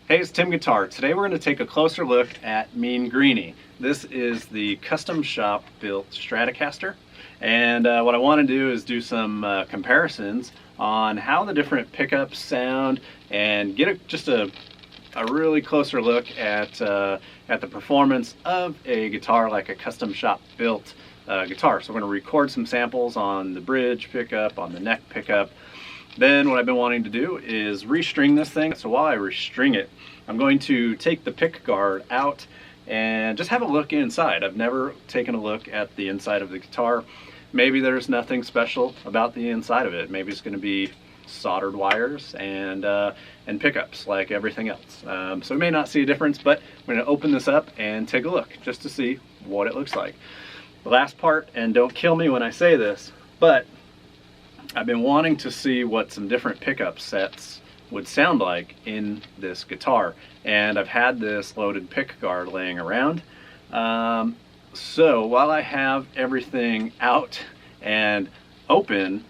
Hey, it's Tim Guitar. Today we're going to take a closer look at Mean Greenie. This is the custom shop built Stratocaster, and what I want to do is do some comparisons on how the different pickups sound and get just a really closer look at the performance of a guitar like a custom shop built guitar. So we're going to record some samples on the bridge pickup, on the neck pickup. Then what I've been wanting to do is restring this thing. So while I restring it, I'm going to take the pick guard out and just have a look inside. I've never taken a look at the inside of the guitar. Maybe there's nothing special about the inside of it. Maybe it's going to be soldered wires and pickups like everything else. So we may not see a difference, but I'm going to open this up and take a look just to see what it looks like. The last part, and don't kill me when I say this, but I've been wanting to see what some different pickup sets would sound like in this guitar, and I've had this loaded pick guard laying around. So while I have everything out and open,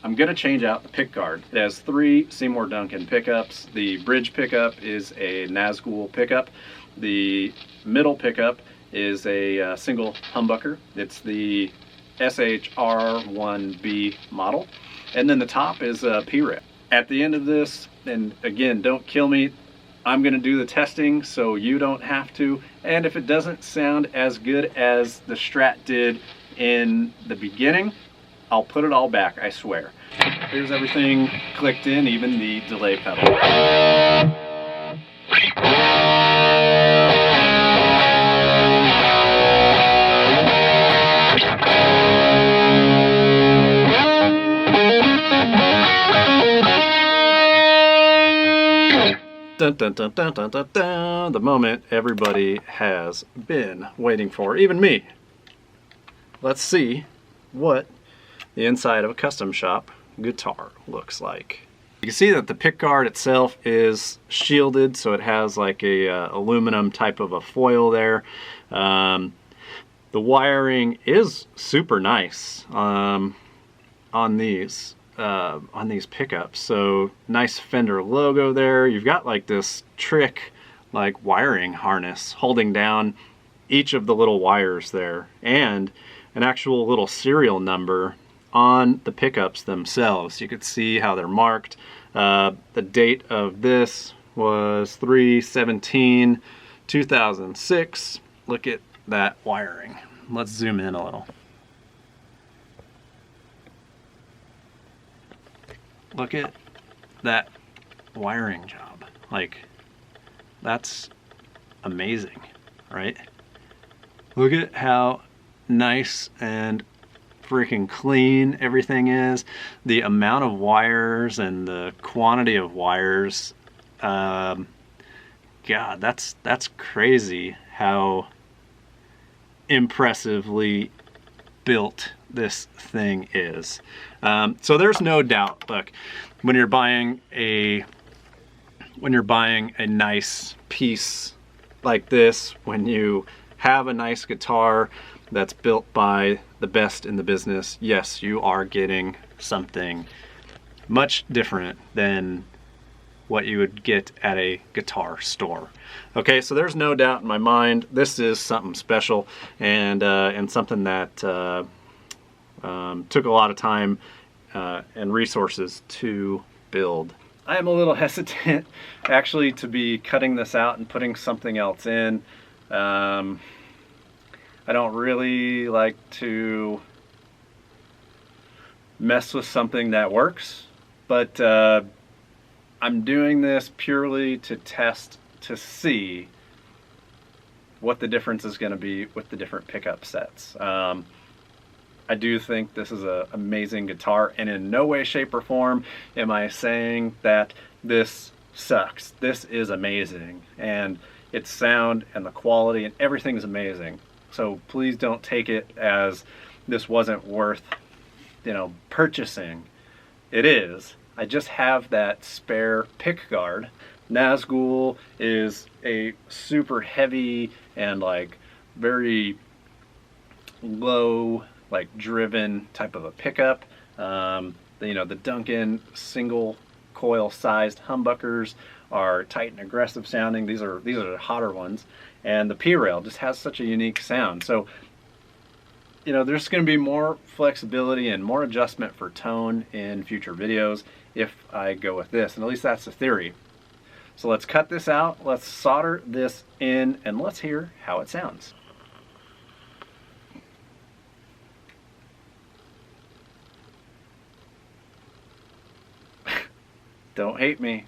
I'm going to change out the pick guard. It has 3 Seymour Duncan pickups. The bridge pickup is a Nazgul pickup. The middle pickup is a single humbucker. It's the SHR1B model, and then the top is a P-Rip. At the end of this, and again, don't kill me, I'm going to do the testing so you don't have to, and if it doesn't sound as good as the Strat did in the beginning, I'll put it all back, I swear. Here's everything clicked in, even the delay pedal. Dun, dun, dun, dun, dun, dun, dun. The moment everybody has been waiting for, even me. Let's see what the inside of a custom shop guitar looks like. You can see that the pick guard itself is shielded, so it has like a aluminum type of a foil there. The wiring is super nice on these pickups. So nice Fender logo there. You've got like this trick like wiring harness holding down each of the little wires there, and an actual little serial number on the pickups themselves. You could see how they're marked. The date of this was 3/17/2006. Look at that wiring. Let's zoom in a little. Look at that wiring job. Like, that's amazing, right? Look at how nice and freaking clean everything is. The amount of wires and the quantity of wires, God, that's crazy how impressively built this thing is. So there's no doubt, look, when you're buying a nice piece like this, when you have a nice guitar that's built by the best in the business, yes, you are getting something much different than what you would get at a guitar store. Okay, so there's no doubt in my mind this is something special, and something that took a lot of time and resources to build. I am a little hesitant actually to be cutting this out and putting something else in. I don't really like to mess with something that works, but I'm doing this purely to test to see what the difference is going to be with the different pickup sets. I do think this is an amazing guitar, and in no way, shape, or form am I saying that this sucks. This is amazing, and its sound and the quality and everything is amazing. So please don't take it as this wasn't worth, purchasing. It is. I just have that spare pick guard. Nazgul is a super heavy and like very low, like driven type of a pickup. The Duncan single coil sized humbuckers are tight and aggressive sounding. These are the hotter ones. And the P-rail just has such a unique sound. So, you know, there's going to be more flexibility and more adjustment for tone in future videos if I go with this, and at least that's the theory. So let's cut this out, let's solder this in, and let's hear how it sounds. Don't hate me,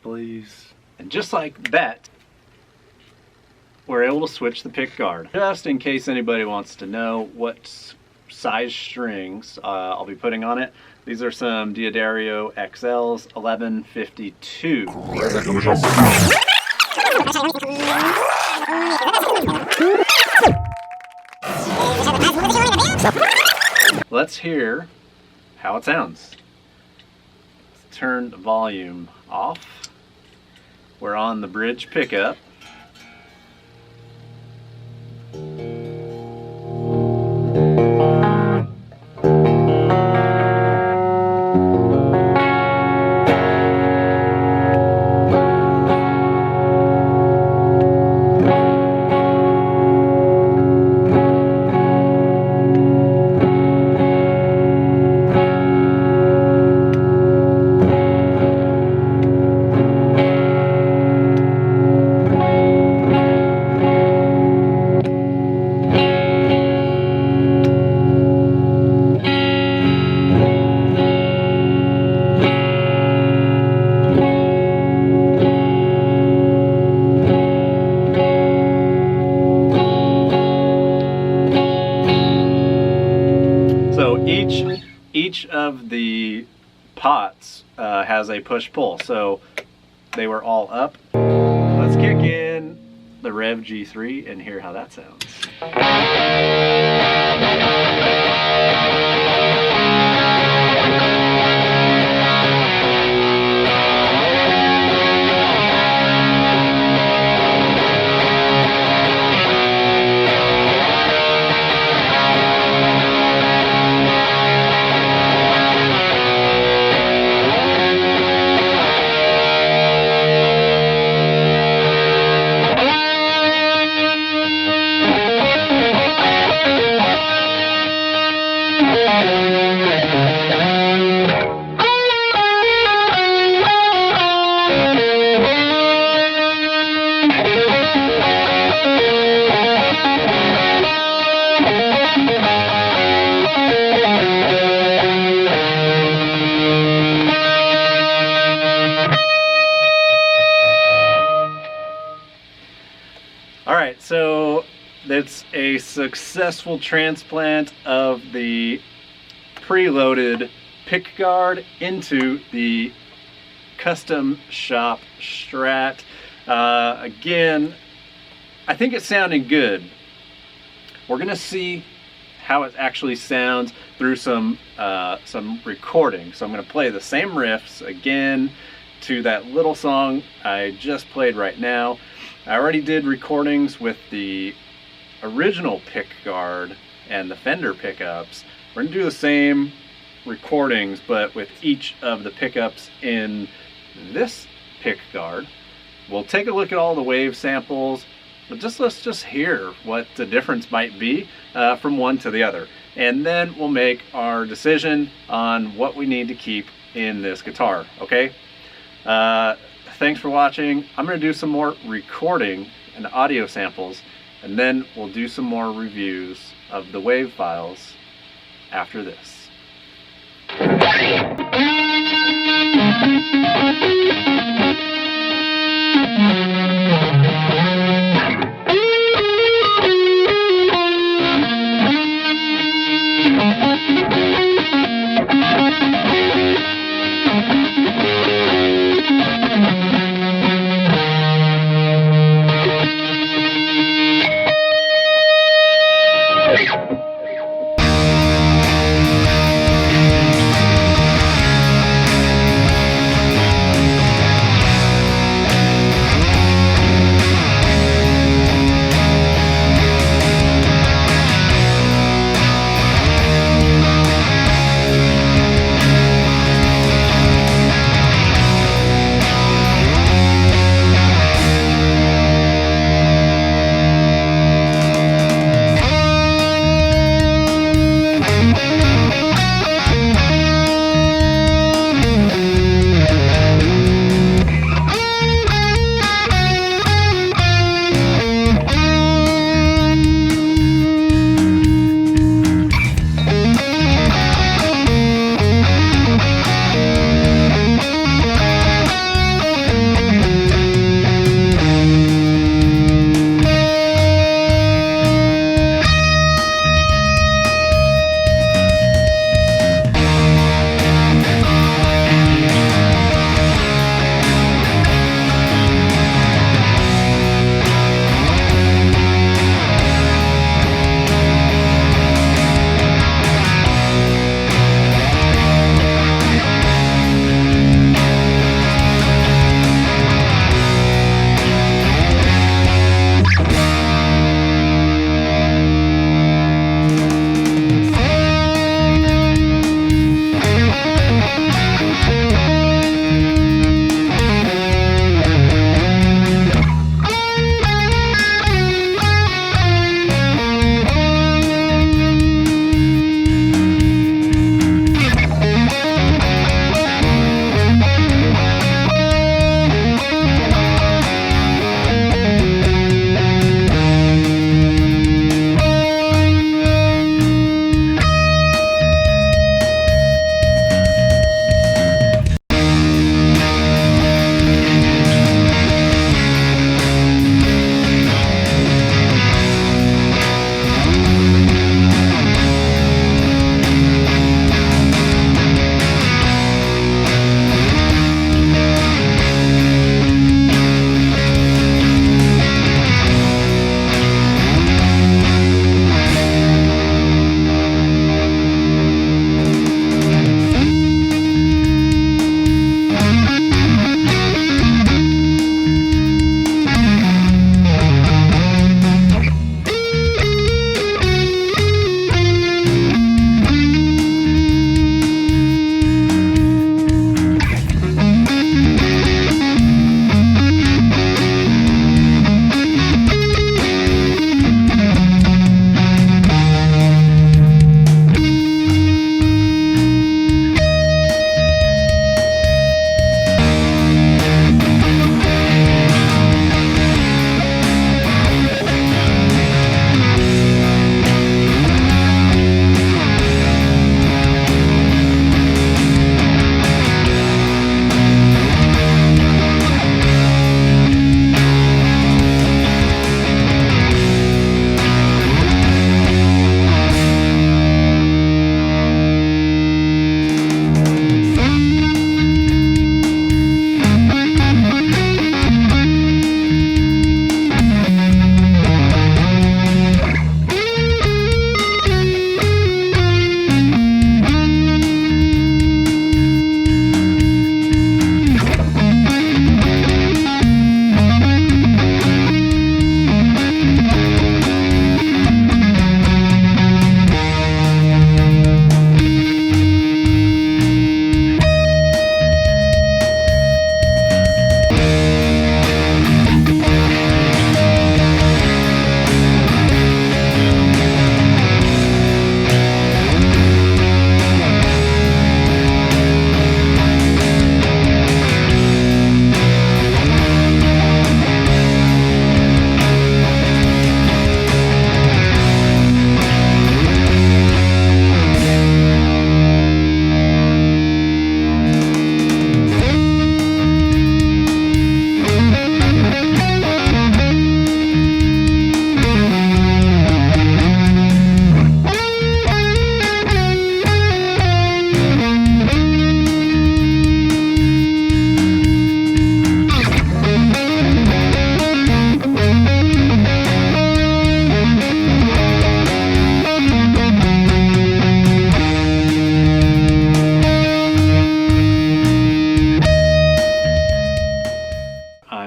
please. And just like that, we're able to switch the pick guard. Just in case anybody wants to know what size strings I'll be putting on it, these are some Diodario XLs 1152. Let's hear how it sounds. Let's turn the volume off. We're on the bridge pickup. Each of the pots has a push-pull, so they were all up. Let's kick in the Rev G3 and hear how that sounds. Alright, so it's a successful transplant of the preloaded pick guard into the Custom Shop Strat. Again, I think it's sounding good. We're gonna see how it actually sounds through some recording. So I'm gonna play the same riffs again to that little song I just played right now. I already did recordings with the original pick guard and the Fender pickups. We're gonna do the same recordings, but with each of the pickups in this pick guard. We'll take a look at all the wave samples, but let's just hear what the difference might be from one to the other. And then we'll make our decision on what we need to keep in this guitar, okay? Thanks for watching. I'm going to do some more recording and audio samples, and then we'll do some more reviews of the wave files after this.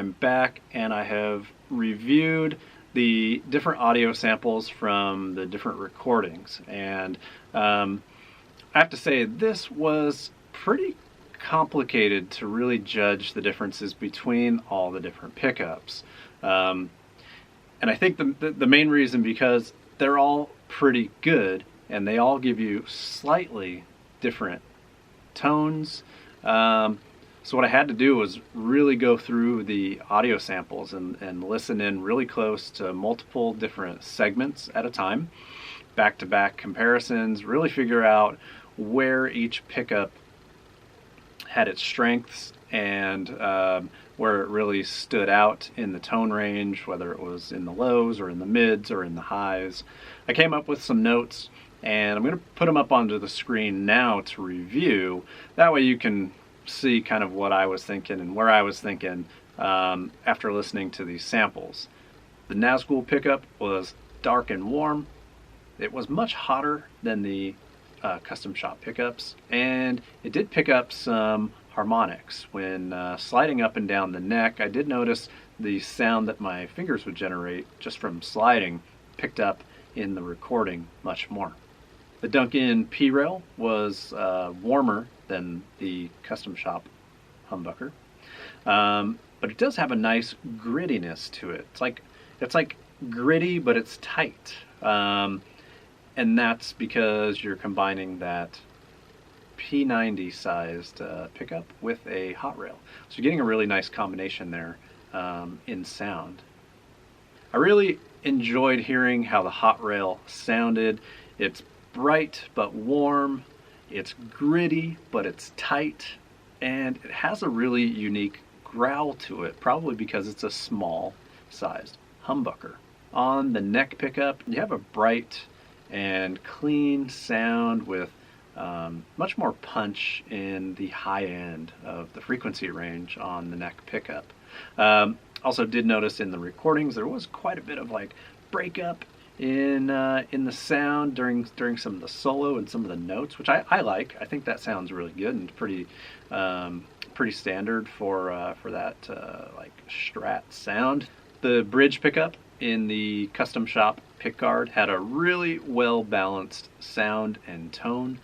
I'm back and I have reviewed the different audio samples from the different recordings, and I have to say this was pretty complicated to really judge the differences between all the different pickups. And I think the main reason, because they're all pretty good and they all give you slightly different tones. So what I had to do was really go through the audio samples and listen in really close to multiple different segments at a time, back-to-back comparisons, really figure out where each pickup had its strengths and where it really stood out in the tone range, whether it was in the lows or in the mids or in the highs. I came up with some notes, and I'm going to put them up onto the screen now to review. That way you can see kind of what I was thinking and where I was thinking after listening to these samples. The Nazgul pickup was dark and warm. It was much hotter than the Custom Shop pickups, and it did pick up some harmonics. When sliding up and down the neck, I did notice the sound that my fingers would generate just from sliding picked up in the recording much more. The Duncan P-Rail was warmer than the Custom Shop Humbucker, but it does have a nice grittiness to it. It's like gritty, but it's tight, and that's because you're combining that P90 sized pickup with a hot rail, so you're getting a really nice combination there in sound. I really enjoyed hearing how the hot rail sounded. It's bright but warm, it's gritty but it's tight, and it has a really unique growl to it, probably because it's a small sized humbucker. On the neck pickup, you have a bright and clean sound with much more punch in the high end of the frequency range on the neck pickup. Also did notice in the recordings there was quite a bit of like breakup in the sound during some of the solo and some of the notes, which I like. I think that sounds really good and pretty standard for that like Strat sound. The bridge pickup in the Custom Shop pickguard had a really well balanced sound and tone.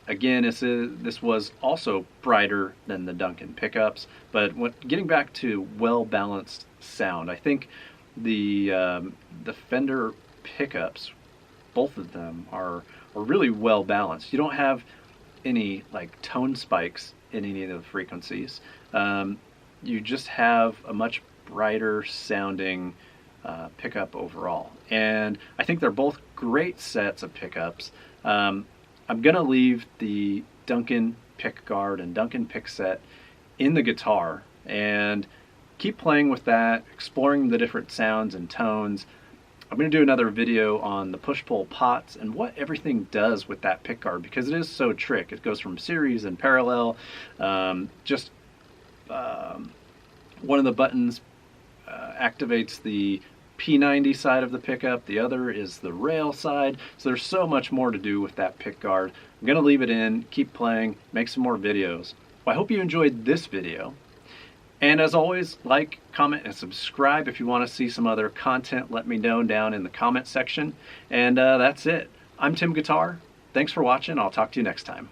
Again, this was also brighter than the Duncan pickups, but getting back to well balanced sound, I think the Fender pickups, both of them are really well balanced. You don't have any like tone spikes in any of the frequencies. You just have a much brighter sounding pickup overall, and I think they're both great sets of pickups. I'm gonna leave the Duncan pickguard and Duncan pick set in the guitar and keep playing with that, exploring the different sounds and tones. I'm going to do another video on the push-pull pots and what everything does with that pickguard, because it is so trick. It goes from series and parallel. One of the buttons activates the P90 side of the pickup, the other is the rail side, so there's so much more to do with that pickguard. I'm going to leave it in, keep playing, make some more videos. Well, I hope you enjoyed this video. And as always, like, comment, and subscribe. If you want to see some other content, let me know down in the comment section. And that's it. I'm Tim Guitar. Thanks for watching. I'll talk to you next time.